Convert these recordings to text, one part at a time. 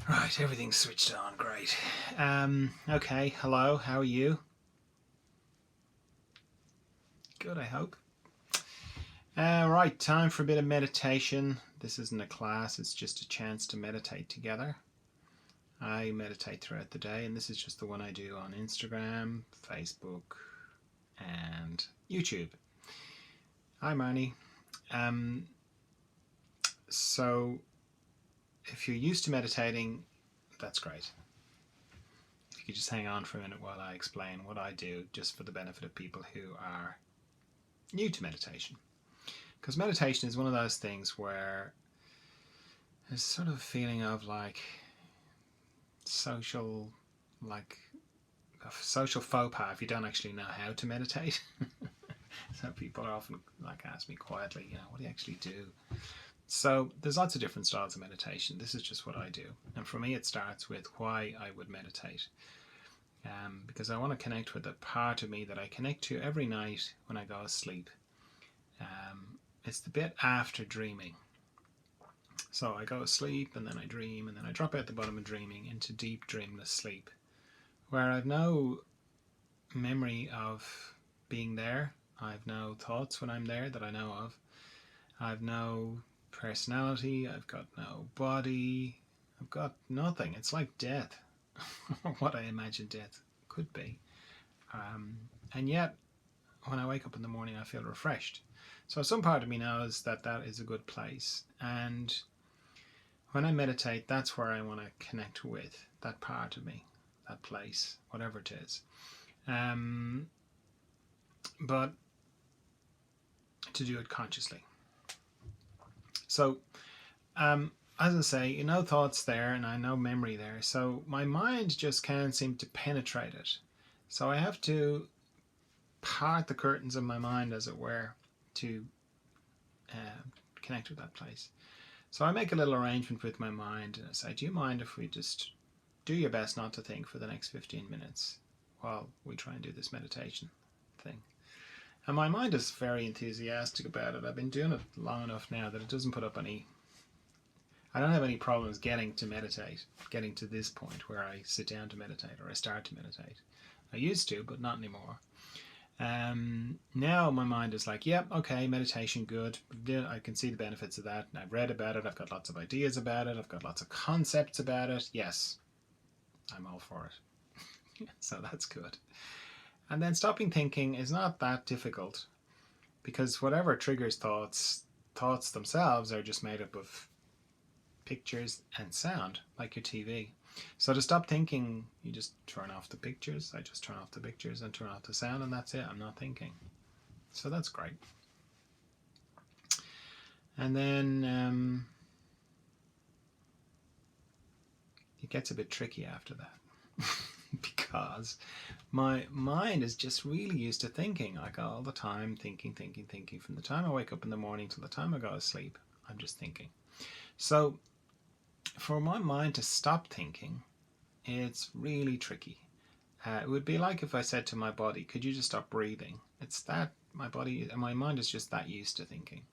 Right, everything's switched on. Great. Okay, hello, how are you? Good, I hope. Right, time for a bit of meditation. This isn't a class, it's just a chance to meditate together. I meditate throughout the day, and this is just the one I do on Instagram, Facebook, and YouTube. Hi, Marnie. Um, so, if you're used to meditating, that's great. If you could just hang on for a minute while I explain what I do, just for the benefit of people who are new to meditation. Because meditation is one of those things where there's sort of a feeling of like social, like a social faux pas if you don't actually know how to meditate. So people are often like ask me quietly, what do you actually do? So there's lots of different styles of meditation. This is just what I do. And for me, it starts with why I would meditate. Because I want to connect with a part of me that I connect to every night when I go to sleep. It's the bit after dreaming. So I go to sleep and then I dream and then I drop out the bottom of dreaming into deep dreamless sleep where I've no memory of being there. I've no thoughts when I'm there that I know of. I've no personality. I've got no body. I've got nothing. It's like death. What I imagine death could be. And yet, when I wake up in the morning, I feel refreshed. So some part of me knows that that is a good place. And when I meditate, that's where I want to connect with that part of me, that place, whatever it is. But to do it consciously. So, as I say, no thoughts there and I no memory there. So my mind just can't seem to penetrate it. So I have to part the curtains of my mind, as it were, to connect with that place. So I make a little arrangement with my mind and I say, do you mind if we just do your best not to think for the next 15 minutes while we try and do this meditation thing? And my mind is very enthusiastic about it. I've been doing it long enough now that it doesn't put up any... I don't have any problems getting to meditate, getting to this point where I sit down to meditate or I start to meditate. I used to, but not anymore. Now my mind is like, yep, okay, meditation, good. I can see the benefits of that. I've read about it. I've got lots of ideas about it. I've got lots of concepts about it. Yes, I'm all for it. So that's good. And then stopping thinking is not that difficult because whatever triggers thoughts themselves are just made up of pictures and sound, like your TV. So to stop thinking, you just turn off the pictures. I just turn off the pictures and turn off the sound, and that's it. I'm not thinking. So that's great. And then it gets a bit tricky after that because my mind is just really used to thinking, like all the time, thinking. From the time I wake up in the morning till the time I go to sleep, I'm just thinking. So for my mind to stop thinking, it's really tricky. It would be like if I said to my body, could you just stop breathing? It's that my body and my mind is just that used to thinking.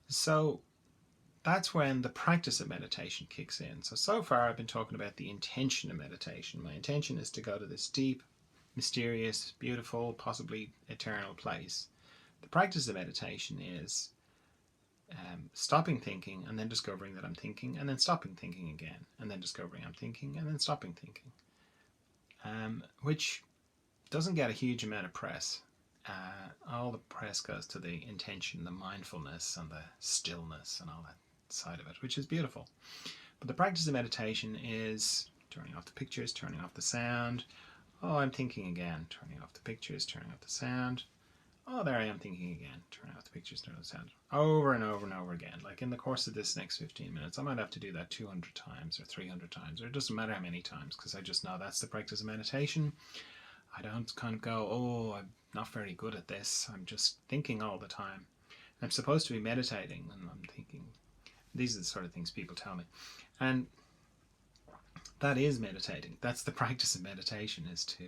So that's when the practice of meditation kicks in. So far I've been talking about the intention of meditation. My intention is to go to this deep, mysterious, beautiful, possibly eternal place. The practice of meditation is stopping thinking and then discovering that I'm thinking, and then stopping thinking again, and then discovering I'm thinking, and then stopping thinking, which doesn't get a huge amount of press. All the press goes to the intention, the mindfulness, and the stillness, and all that side of it, which is beautiful. But the practice of meditation is turning off the pictures, turning off the sound. Oh, I'm thinking again. Turning off the pictures, turning off the sound. Oh, there I am thinking again. Turning off the pictures, turning off the sound. Over and over and over again. Like in the course of this next 15 minutes, I might have to do that 200 times or 300 times, or it doesn't matter how many times, because I just know that's the practice of meditation. I don't kind of go, oh, I'm not very good at this. I'm just thinking all the time. I'm supposed to be meditating, and I'm thinking. These are the sort of things people tell me. And that is meditating. That's the practice of meditation, is to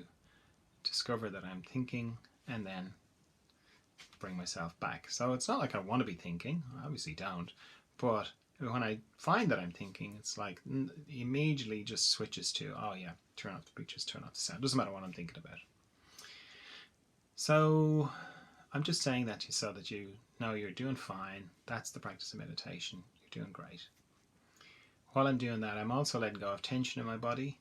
discover that I'm thinking and then bring myself back. So it's not like I want to be thinking. I obviously don't. But when I find that I'm thinking, it's like immediately just switches to, oh yeah, turn off the pictures, turn off the sound. Doesn't matter what I'm thinking about. So I'm just saying that to you so that you know you're doing fine. That's the practice of meditation. You're doing great. While I'm doing that, I'm also letting go of tension in my body.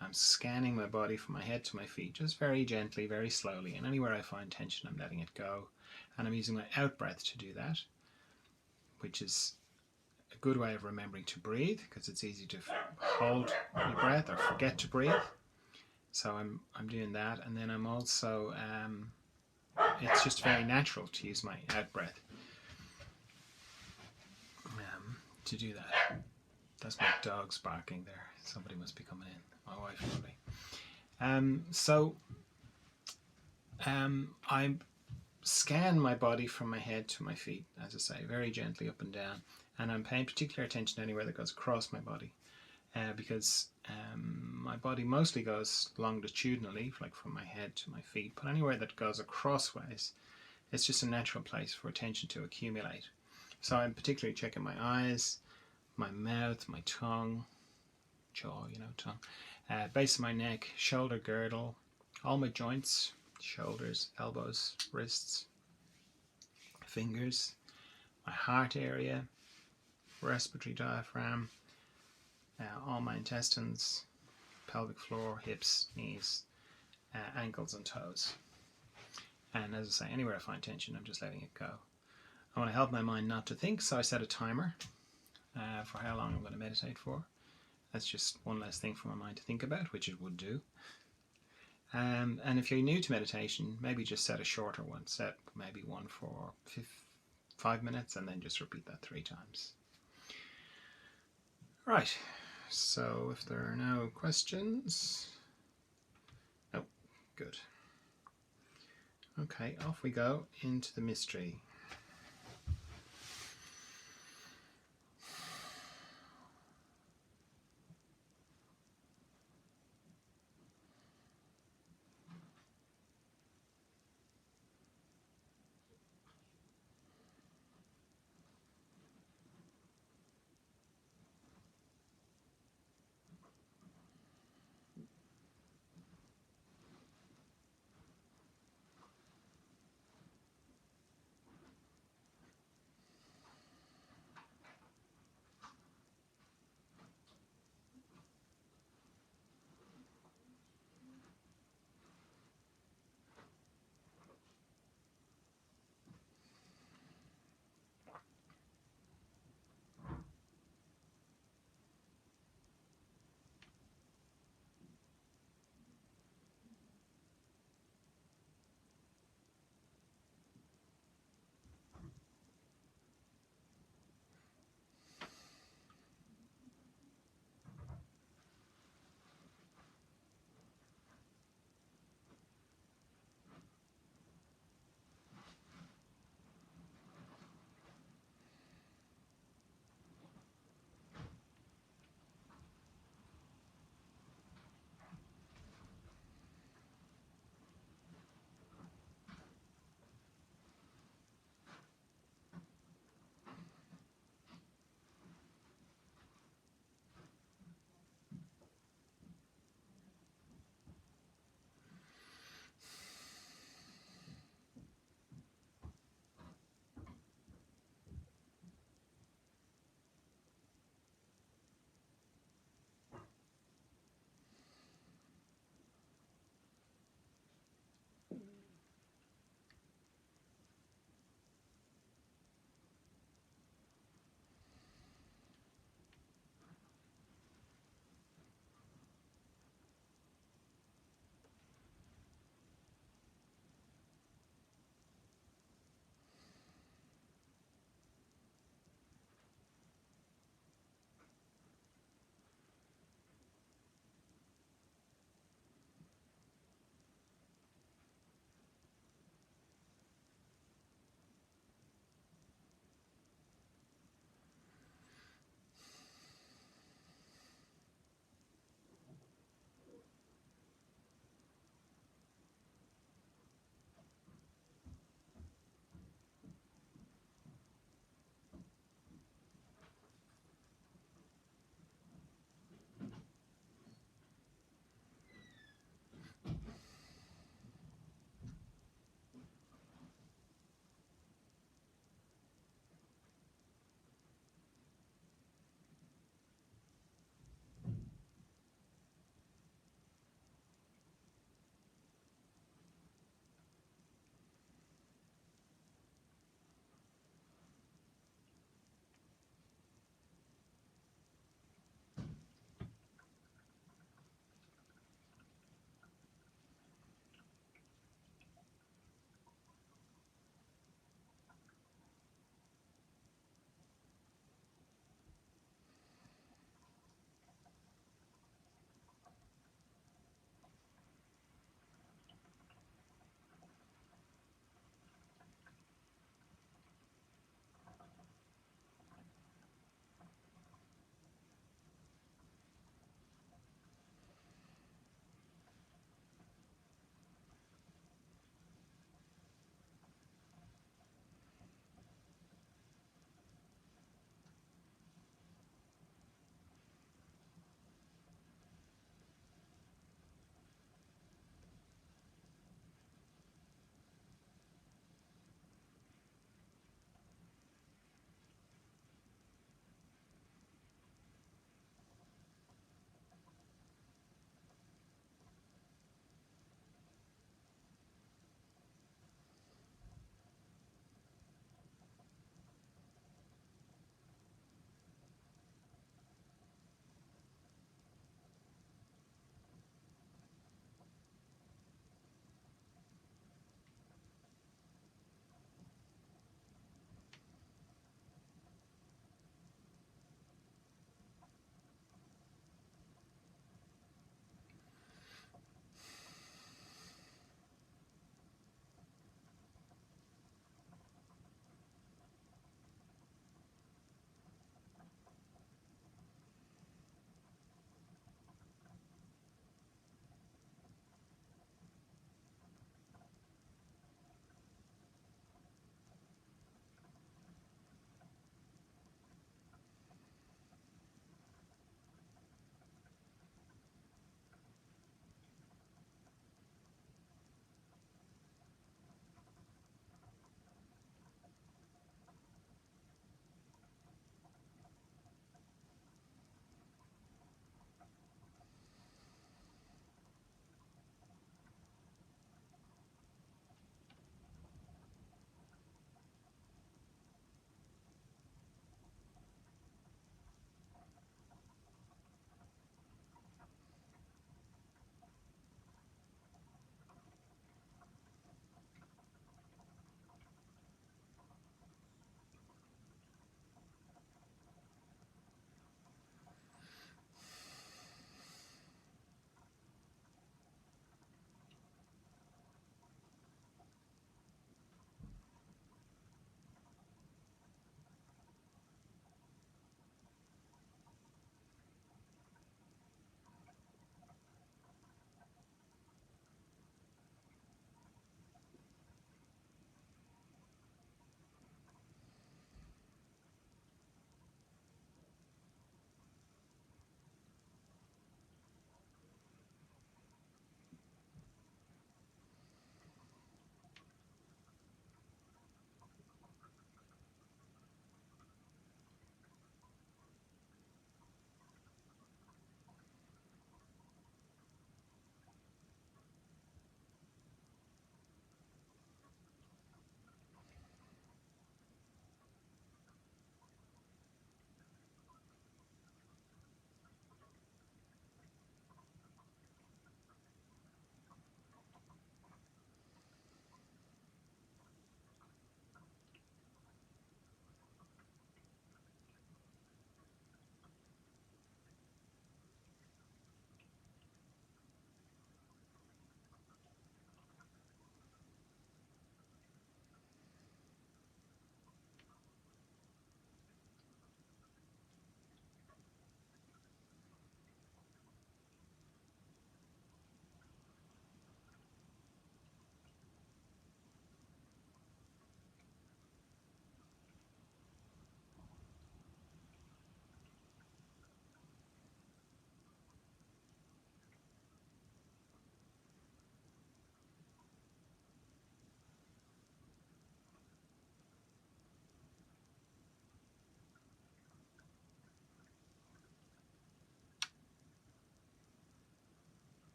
I'm scanning my body from my head to my feet, just very gently, very slowly. And anywhere I find tension, I'm letting it go. And I'm using my out breath to do that, which is a good way of remembering to breathe, because it's easy to hold your breath or forget to breathe. So I'm doing that, and then I'm also it's just very natural to use my out breath to do that. That's my dog's barking there. Somebody must be coming in. My wife probably. I scan my body from my head to my feet, as I say, very gently up and down, and I'm paying particular attention anywhere that goes across my body, because my body mostly goes longitudinally, like from my head to my feet, but anywhere that goes acrossways, it's just a natural place for attention to accumulate. So I'm particularly checking my eyes, my mouth, my tongue, jaw, tongue, base of my neck, shoulder girdle, all my joints, shoulders, elbows, wrists, fingers, my heart area, respiratory diaphragm, all my intestines, pelvic floor, hips, knees, ankles and toes. And as I say, anywhere I find tension, I'm just letting it go. I want to help my mind not to think, so I set a timer for how long I'm going to meditate for. That's just one less thing for my mind to think about, which it would do. And if you're new to meditation, maybe just set a shorter one. Set maybe one for 5 minutes, and then just repeat that 3 times. Right, so if there are no questions... Oh, good. Okay, off we go into the mystery.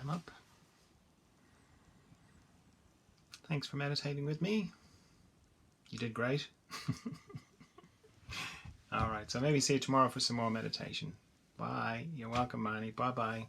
I'm up. Thanks for meditating with me. You did great. Alright, so maybe see you tomorrow for some more meditation. Bye. You're welcome, Marnie. Bye-bye.